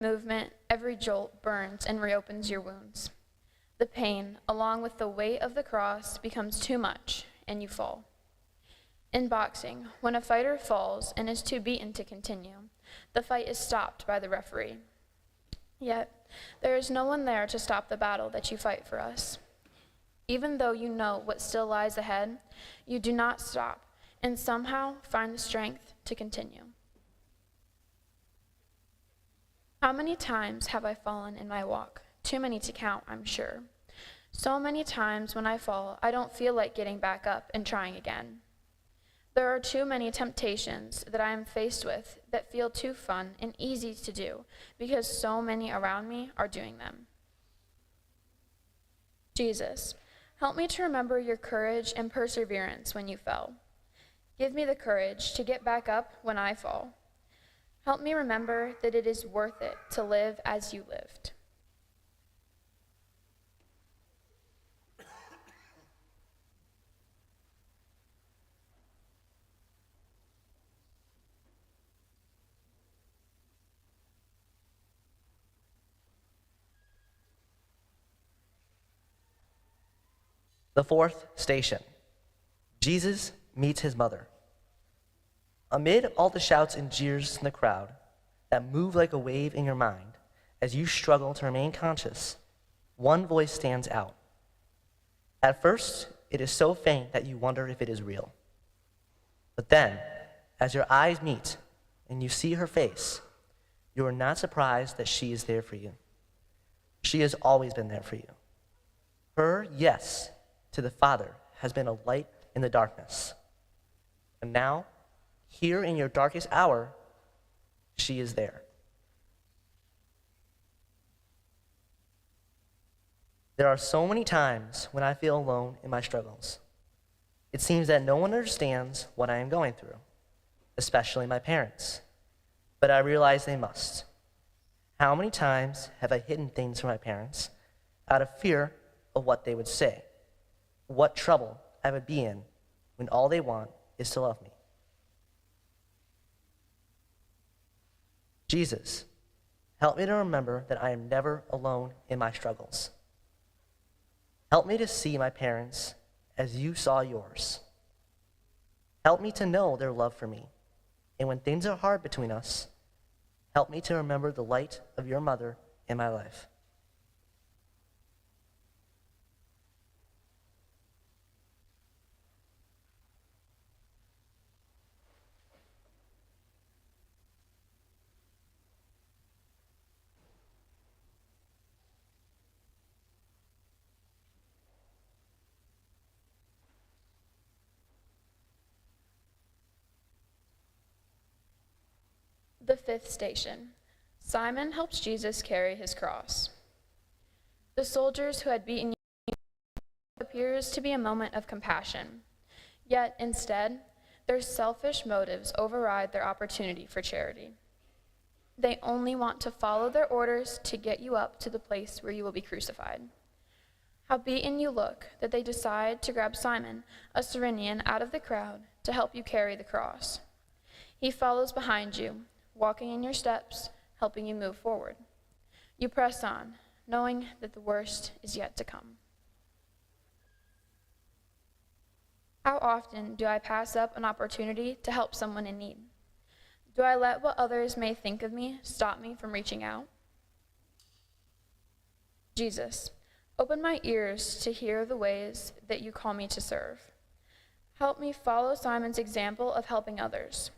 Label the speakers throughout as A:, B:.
A: movement, every jolt burns and reopens your wounds. The pain, along with the weight of the cross, becomes too much, and you fall. In boxing, when a fighter falls and is too beaten to continue, the fight is stopped by the referee. Yet, there is no one there to stop the battle that you fight for us. Even though you know what still lies ahead, you do not stop and somehow find the strength to continue. How many times have I fallen in my walk? Too many to count, I'm sure. So many times when I fall, I don't feel like getting back up and trying again. There are too many temptations that I am faced with that feel too fun and easy to do because so many around me are doing them. Jesus, help me to remember your courage and perseverance when you fell. Give me the courage to get back up when I fall. Help me remember that it is worth it to live as you lived.
B: The fourth station, Jesus meets his mother. Amid all the shouts and jeers in the crowd that move like a wave in your mind as you struggle to remain conscious, one voice stands out. At first, it is so faint that you wonder if it is real. But then, as your eyes meet and you see her face, you are not surprised that she is there for you. She has always been there for you. Her yes to the Father has been a light in the darkness. And now, here in your darkest hour, she is there. There are so many times when I feel alone in my struggles. It seems that no one understands what I am going through, especially my parents. But I realize they must. How many times have I hidden things from my parents out of fear of what they would say? What trouble I would be in when all they want is to love me. Jesus, help me to remember that I am never alone in my struggles. Help me to see my parents as you saw yours. Help me to know their love for me. And when things are hard between us, help me to remember the light of your mother in my life.
A: The fifth station. Simon helps Jesus carry his cross. The soldiers who had beaten Jesus appears to be a moment of compassion. Yet instead, their selfish motives override their opportunity for charity. They only want to follow their orders to get you up to the place where you will be crucified. How beaten you look that they decide to grab Simon, a Cyrenian, out of the crowd to help you carry the cross. He follows behind you, walking in your steps, helping you move forward. You press on, knowing that the worst is yet to come. How often do I pass up an opportunity to help someone in need? Do I let what others may think of me stop me from reaching out? Jesus, open my ears to hear the ways that you call me to serve. Help me follow Simon's example of helping others.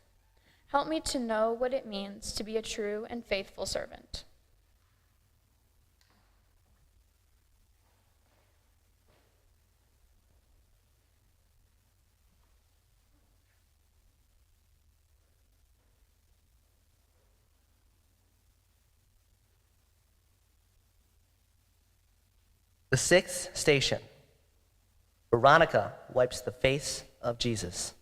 A: Help me to know what it means to be a true and faithful servant.
B: The sixth station. Veronica wipes the face of Jesus.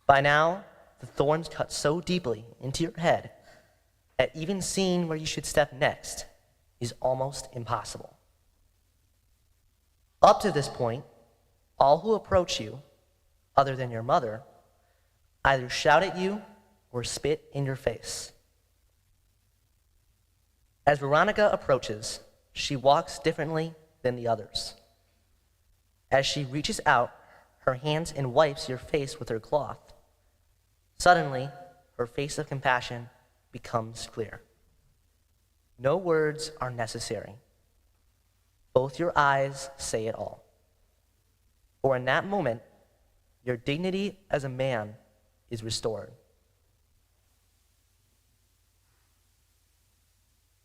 B: By now, the thorns cut so deeply into your head that even seeing where you should step next is almost impossible. Up to this point, all who approach you, other than your mother, either shout at you or spit in your face. As Veronica approaches, she walks differently than the others. As she reaches out her hands and wipes your face with her cloth, suddenly her face of compassion becomes clear. No words are necessary. Both your eyes say it all. For in that moment, your dignity as a man is restored.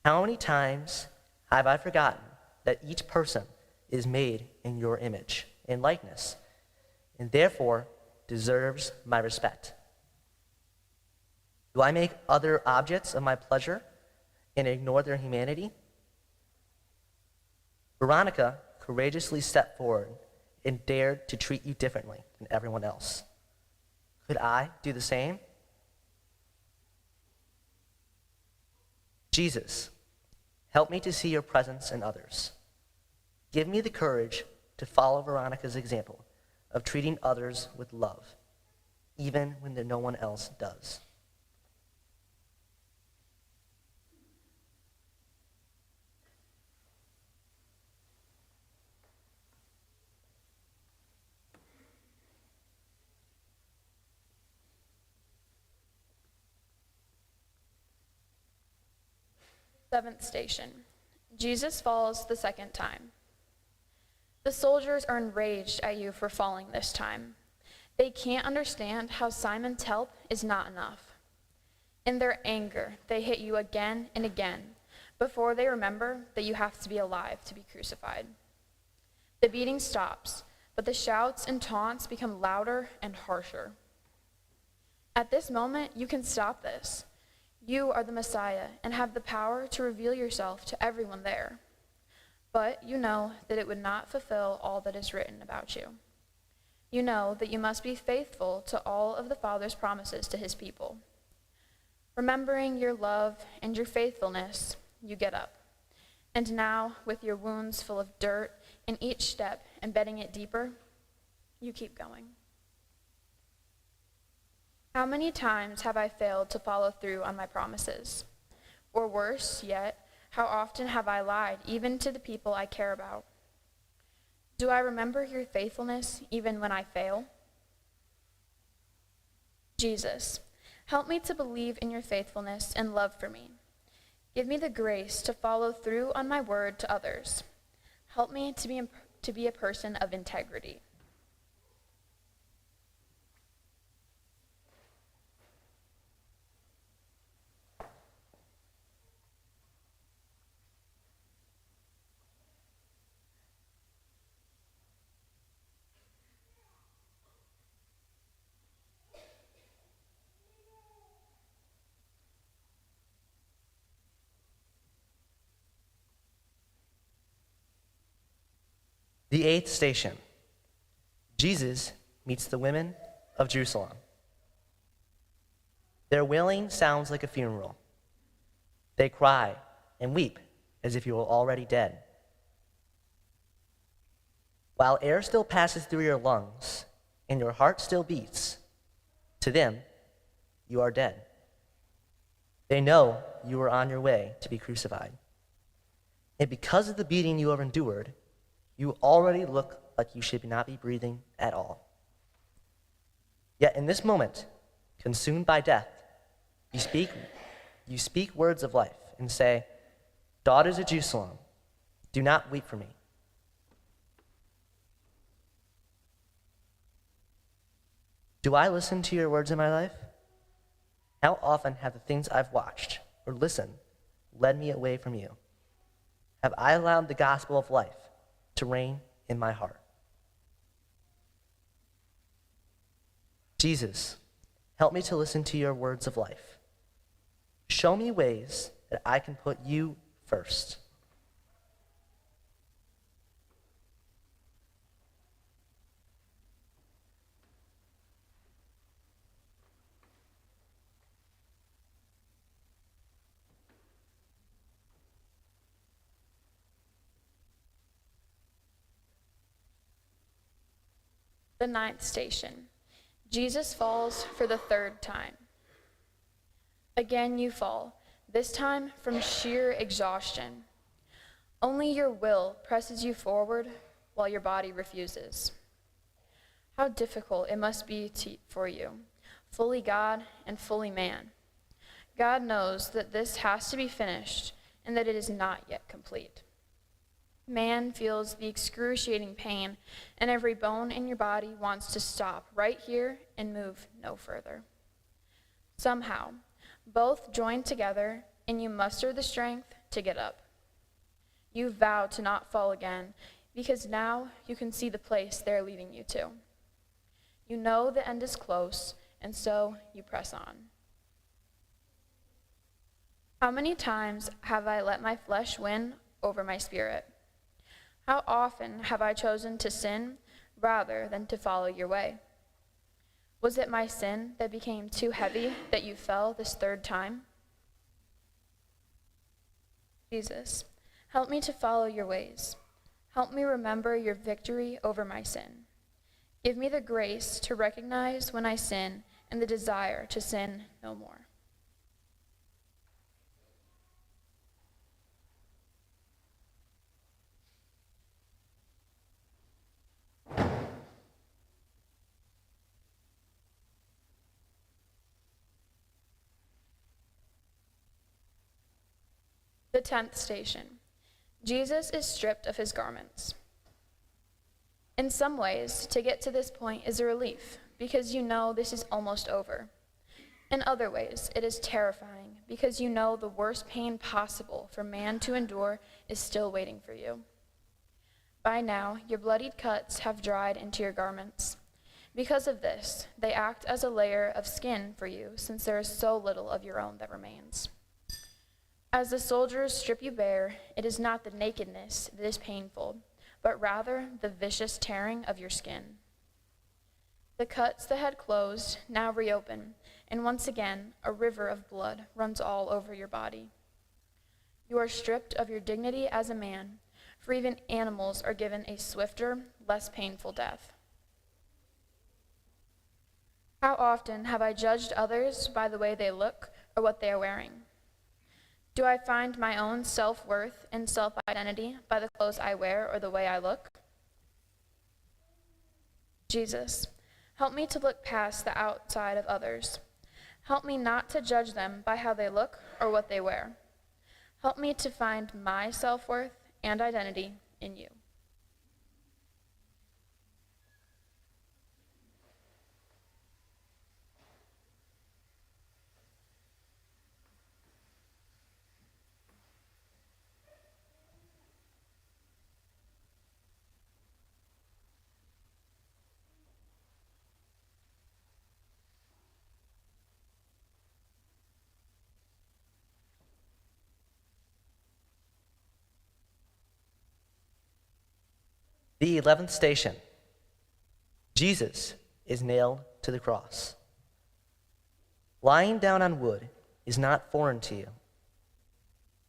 B: How many times have I forgotten that each person is made in your image and likeness, and therefore deserves my respect? Do I make other objects of my pleasure and ignore their humanity? Veronica courageously stepped forward and dared to treat you differently than everyone else. Could I do the same? Jesus, help me to see your presence in others. Give me the courage to follow Veronica's example of treating others with love, even when no one else does.
A: Seventh station. Jesus falls the second time. The soldiers are enraged at you for falling this time. They can't understand how Simon's help is not enough. In their anger, they hit you again and again before they remember that you have to be alive to be crucified. The beating stops, but the shouts and taunts become louder and harsher. At this moment, you can stop this. You are the Messiah and have the power to reveal yourself to everyone there. But you know that it would not fulfill all that is written about you. You know that you must be faithful to all of the Father's promises to his people. Remembering your love and your faithfulness, you get up. And now, with your wounds full of dirt and each step embedding it deeper, you keep going. How many times have I failed to follow through on my promises? Or worse yet, how often have I lied, even to the people I care about? Do I remember your faithfulness even when I fail? Jesus, help me to believe in your faithfulness and love for me. Give me the grace to follow through on my word to others. Help me to be a person of integrity.
B: The eighth station. Jesus meets the women of Jerusalem. Their wailing sounds like a funeral. They cry and weep as if you were already dead. While air still passes through your lungs and your heart still beats, to them, you are dead. They know you are on your way to be crucified. And because of the beating you have endured, you already look like you should not be breathing at all. Yet in this moment, consumed by death, you speak words of life and say, "Daughters of Jerusalem, do not weep for me." Do I listen to your words in my life? How often have the things I've watched or listened led me away from you? Have I allowed the gospel of life to reign in my heart? Jesus, help me to listen to your words of life. Show me ways that I can put you first.
A: The ninth station. Jesus falls for the third time. Again you fall, this time from sheer exhaustion. Only your will presses you forward while your body refuses. How difficult it must be for you, fully God and fully man. God knows that this has to be finished and that it is not yet complete. Man feels the excruciating pain, and every bone in your body wants to stop right here and move no further. Somehow, both join together, and you muster the strength to get up. You vow to not fall again, because now you can see the place they're leading you to. You know the end is close, and so you press on. How many times have I let my flesh win over my spirit? How often have I chosen to sin rather than to follow your way? Was it my sin that became too heavy that you fell this third time? Jesus, help me to follow your ways. Help me remember your victory over my sin. Give me the grace to recognize when I sin and the desire to sin no more. The 10th station. Jesus is stripped of his garments. In some ways, to get to this point is a relief, because you know this is almost over. In other ways, it is terrifying, because you know the worst pain possible for man to endure is still waiting for you. By now, your bloodied cuts have dried into your garments. Because of this, they act as a layer of skin for you, since there is so little of your own that remains. As the soldiers strip you bare, it is not the nakedness that is painful, but rather the vicious tearing of your skin. The cuts that had closed now reopen, and once again a river of blood runs all over your body. You are stripped of your dignity as a man, for even animals are given a swifter, less painful death. How often have I judged others by the way they look or what they are wearing? Do I find my own self-worth and self-identity by the clothes I wear or the way I look? Jesus, help me to look past the outside of others. Help me not to judge them by how they look or what they wear. Help me to find my self-worth and identity in you.
B: The 11th station. Jesus is nailed to the cross. Lying down on wood is not foreign to you.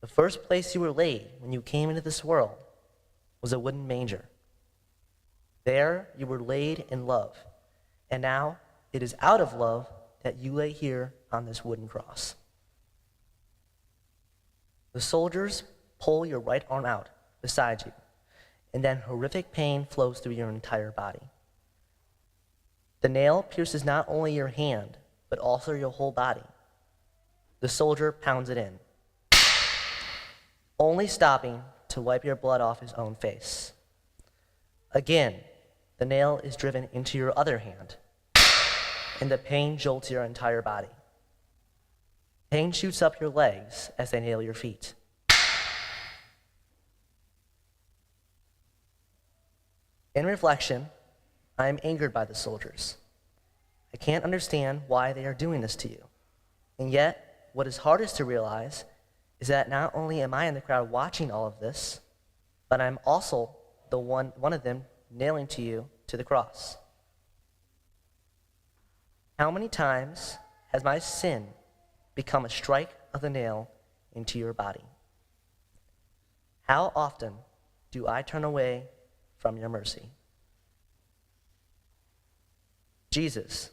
B: The first place you were laid when you came into this world was a wooden manger. There you were laid in love, and now it is out of love that you lay here on this wooden cross. The soldiers pull your right arm out beside you, and then horrific pain flows through your entire body. The nail pierces not only your hand, but also your whole body. The soldier pounds it in, only stopping to wipe your blood off his own face. Again, the nail is driven into your other hand, and the pain jolts your entire body. Pain shoots up your legs as they nail your feet. In reflection, I am angered by the soldiers. I can't understand why they are doing this to you. And yet, what is hardest to realize is that not only am I in the crowd watching all of this, but I'm also the one of them nailing to you to the cross. How many times has my sin become a strike of the nail into your body? How often do I turn away from your mercy? Jesus,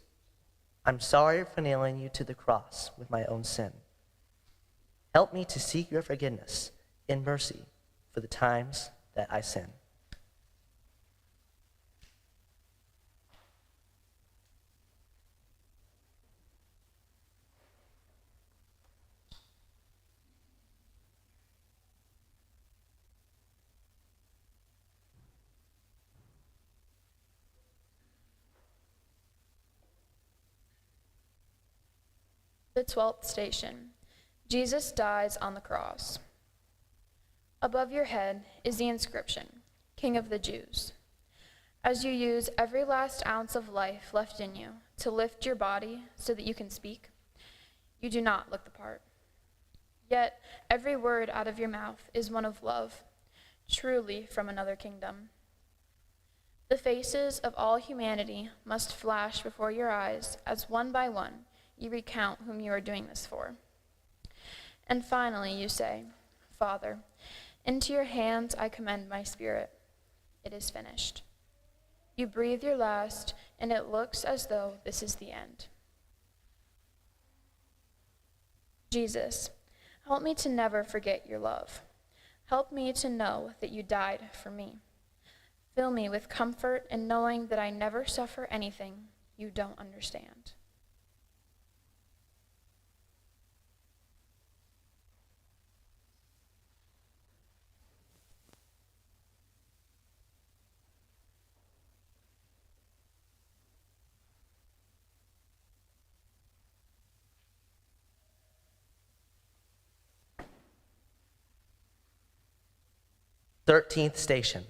B: I'm sorry for nailing you to the cross with my own sin. help me to seek your forgiveness and mercy for the times that I sin.
A: The 12th station. Jesus dies on the cross. Above your head is the inscription, King of the Jews. As you use every last ounce of life left in you to lift your body so that you can speak, you do not look the part. Yet every word out of your mouth is one of love, truly from another kingdom. The faces of all humanity must flash before your eyes as one by one you recount whom you are doing this for. And finally you say, Father, into your hands I commend my spirit. It is finished. You breathe your last, and it looks as though this is the end. Jesus, help me to never forget your love. Help me to know that you died for me. Fill me with comfort in knowing that I never suffer anything you don't understand.
B: Thirteenth station.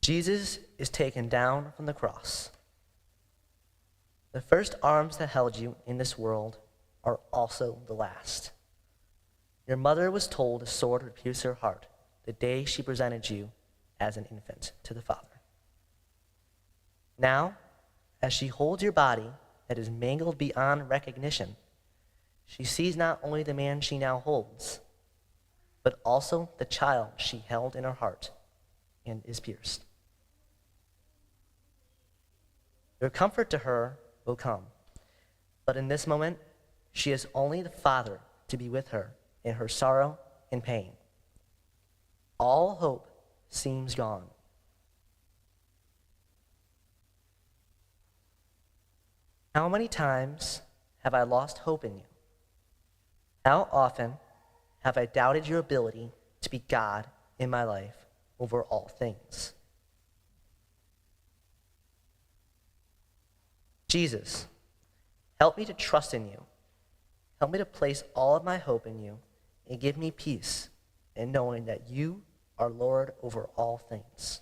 B: Jesus is taken down from the cross. The first arms that held you in this world are also the last. Your mother was told a sword would pierce her heart the day she presented you as an infant to the Father. Now, as she holds your body that is mangled beyond recognition, she sees not only the man she now holds, but also the child she held in her heart and is pierced. Your comfort to her will come, but in this moment, she has only the Father to be with her in her sorrow and pain. All hope seems gone. How many times have I lost hope in you? How often have I doubted your ability to be God in my life over all things? Jesus, help me to trust in you. Help me to place all of my hope in you and give me peace in knowing that you are Lord over all things.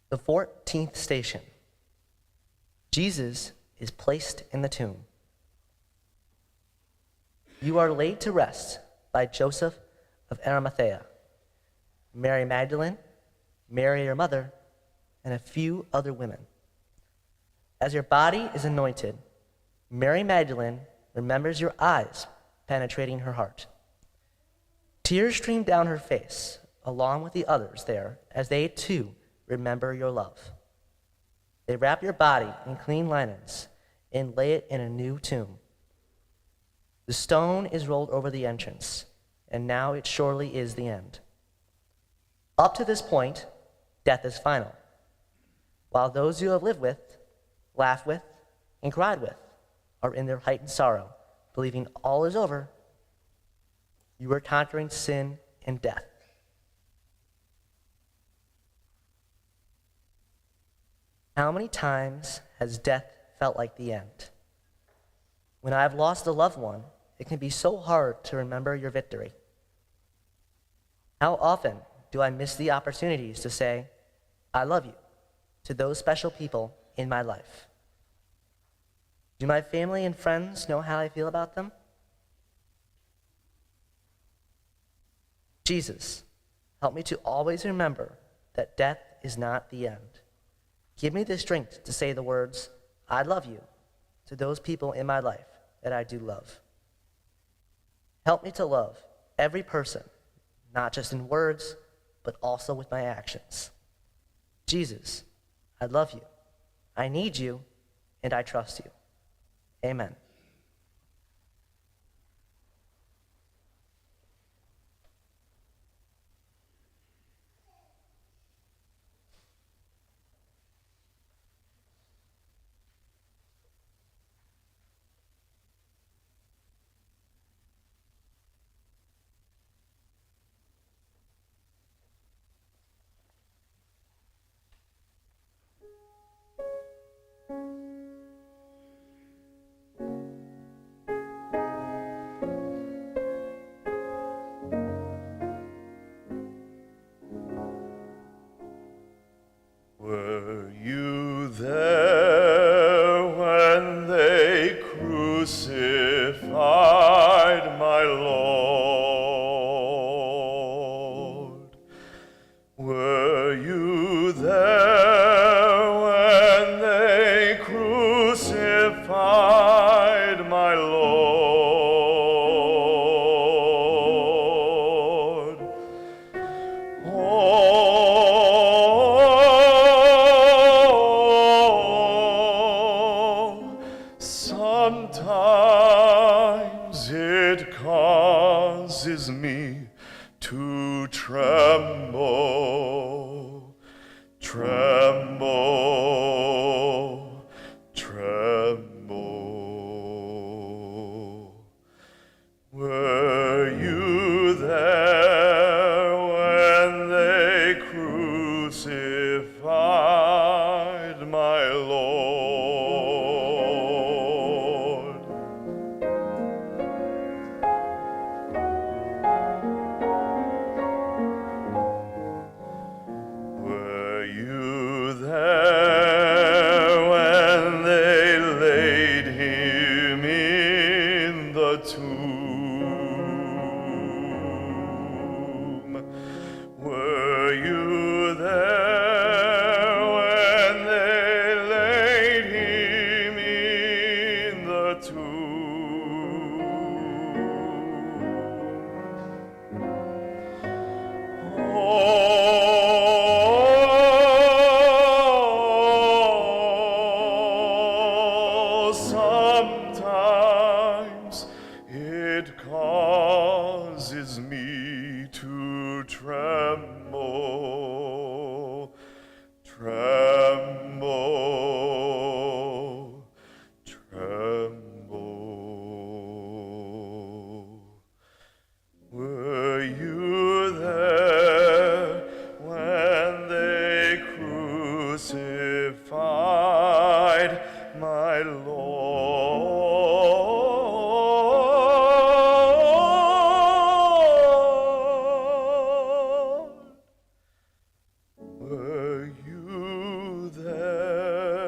B: The 14th station. Jesus is placed in the tomb. You are laid to rest by Joseph of Arimathea, Mary Magdalene, Mary your mother, and a few other women. As your body is anointed, Mary Magdalene remembers your eyes penetrating her heart. Tears stream down her face, along with the others there, as they too remember your love. They wrap your body in clean linens and lay it in a new tomb. The stone is rolled over the entrance, and now it surely is the end. Up to this point, death is final, while those you have lived with, laughed with, and cried with are in their heightened sorrow, believing all is over. You are conquering sin and death. How many times has death felt like the end? When I have lost a loved one, it can be so hard to remember your victory. How often do I miss the opportunities to say, I love you, to those special people in my life? Do my family and friends know how I feel about them? Jesus, help me to always remember that death is not the end. Give me the strength to say the words, I love you, to those people in my life that I do love. Help me to love every person, not just in words, but also with my actions. Jesus, I love you, I need you, and I trust you. Amen.
C: Were you there when they crucified my Lord? Were you there when they crucified my Lord? Sometimes it causes me to tremble, tremble, tremble. Were you there when they crucified my Lord? Were you there when they laid him in the tomb? Were you there when they laid him in the tomb? Oh, sometimes it causes me to tremble, tremble, tremble. Were you there when they crucified my Lord? Were you there?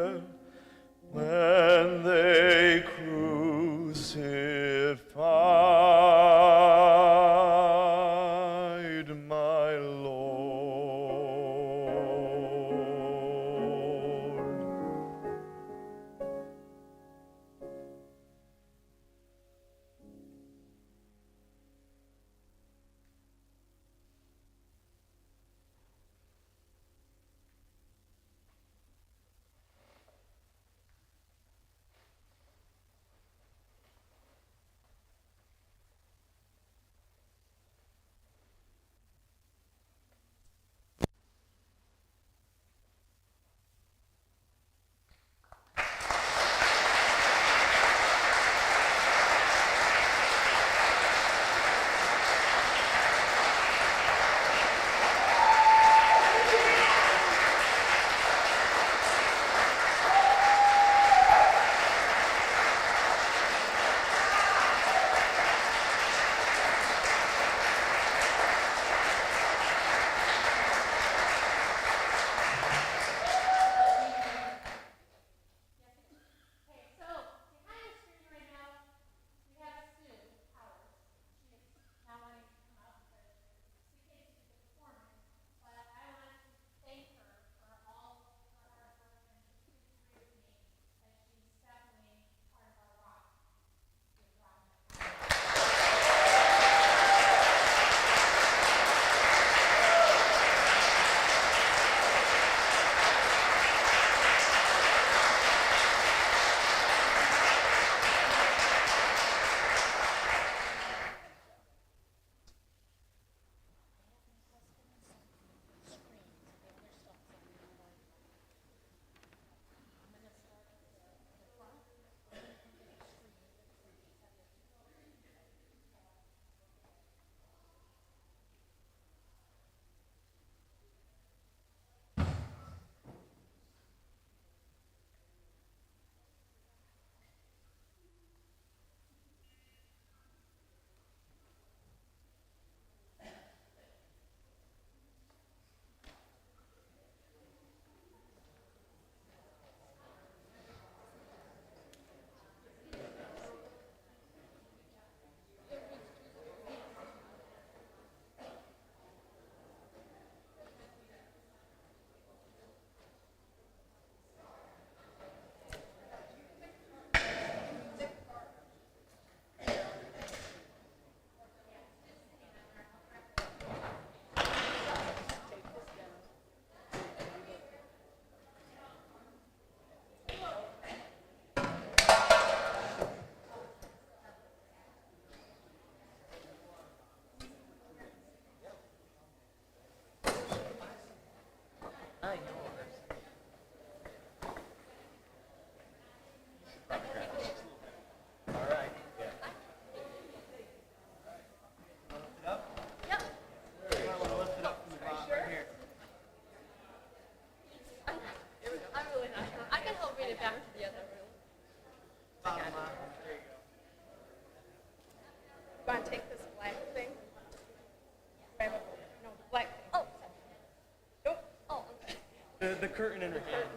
D: The curtain in her hand.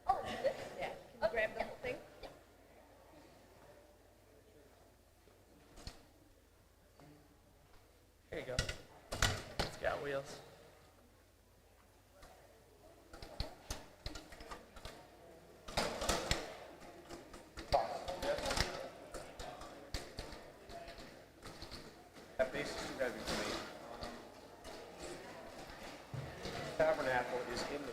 E: Oh, this? Yeah. Can you grab the whole thing?
D: There you go. It's got wheels.
F: That base is too heavy for me. Tabernacle is in the.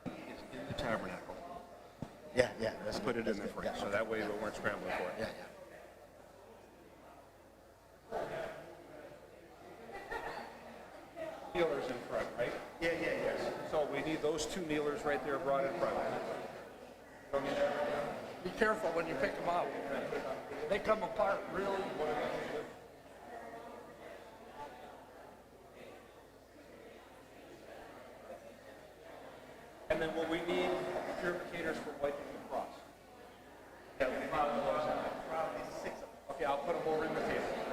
F: Is in the tabernacle.
G: Yeah, yeah.
F: Let's put it in there for you, so that way we weren't scrambling for it.
G: Yeah, yeah.
F: Kneelers in front, right?
G: Yeah, yeah, yes.
F: So we need those two kneelers right there brought in front. Don't need that right now?
H: Be careful when you pick them up. They come apart really.
F: And then will we need purificators for wiping the cross? Yeah, we need those. Okay, I'll put them over in the table.